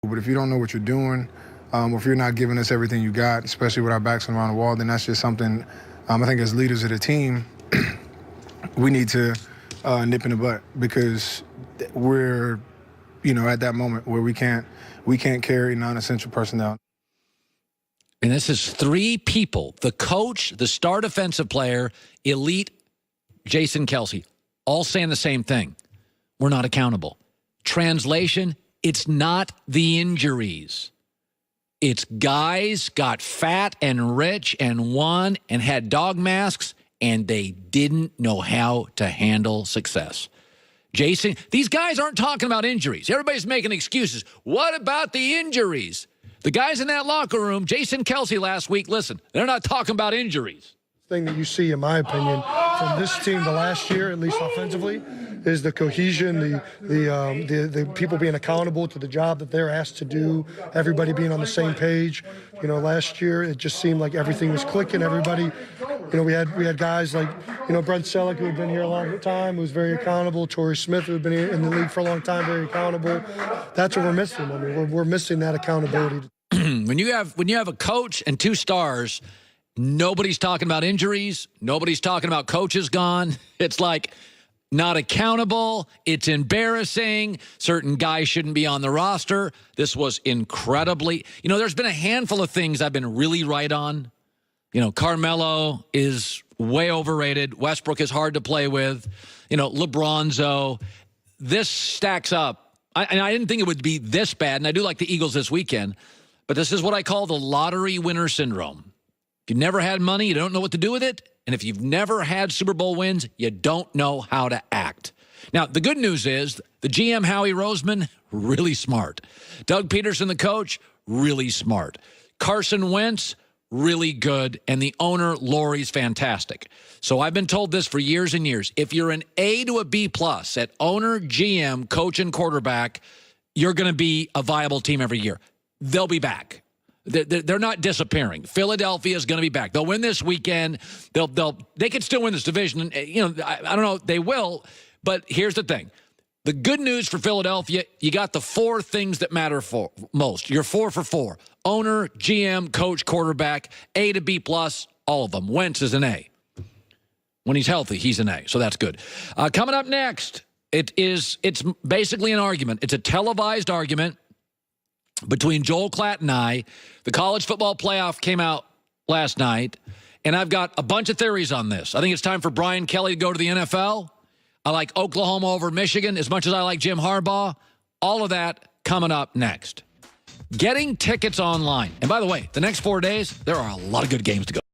But if you don't know what you're doing, or if you're not giving us everything you got, especially with our backs around the wall, then that's just something I think as leaders of the team, we need to nip in the butt, because we're, at that moment where we can't carry non-essential personnel. And this is three people: the coach, the star defensive player, elite Jason Kelce, all saying the same thing. We're not accountable. Translation, it's not the injuries. It's guys got fat and rich and won and had dog masks, and they didn't know how to handle success. Jason, these guys aren't talking about injuries. Everybody's making excuses. What about the injuries? The guys in that locker room, Jason Kelce last week, listen, they're not talking about injuries. Thing that you see, in my opinion, from this team the last year, at least offensively, is the cohesion, the people being accountable to the job that they're asked to do, everybody being on the same page. Last year it just seemed like everything was clicking. Everybody, we had guys like, Brent Selleck, who had been here a long time, who was very accountable. Torrey Smith, who had been in the league for a long time, very accountable. That's what we're missing. I mean, we're missing that accountability. When you have a coach and two stars, nobody's talking about injuries. Nobody's talking about coaches gone. It's like not accountable. It's embarrassing. Certain guys shouldn't be on the roster. This was incredibly, there's been a handful of things I've been really right on. Carmelo is way overrated. Westbrook is hard to play with. LeBronzo. This stacks up. I didn't think it would be this bad, and I do like the Eagles this weekend, but this is what I call the lottery winner syndrome. If you've never had money, you don't know what to do with it. And if you've never had Super Bowl wins, you don't know how to act. Now, the good news is the GM, Howie Roseman, really smart. Doug Peterson, the coach, really smart. Carson Wentz, really good. And the owner, Laurie's fantastic. So I've been told this for years and years. If you're an A to a B plus at owner, GM, coach, and quarterback, you're going to be a viable team every year. They'll be back. They're not disappearing. Philadelphia is going to be back. They'll win this weekend. They could still win this division. I don't know. They will. But here's the thing. The good news for Philadelphia, you got the four things that matter for most. You're 4 for 4. Owner, GM, coach, quarterback, A to B plus, all of them. Wentz is an A. When he's healthy, he's an A. So that's good. Coming up next, it's basically an argument. It's a televised argument between Joel Klatt and I. The college football playoff came out last night, and I've got a bunch of theories on this. I think it's time for Brian Kelly to go to the NFL. I like Oklahoma over Michigan as much as I like Jim Harbaugh. All of that coming up next. Getting tickets online. And by the way, the next 4 days, there are a lot of good games to go.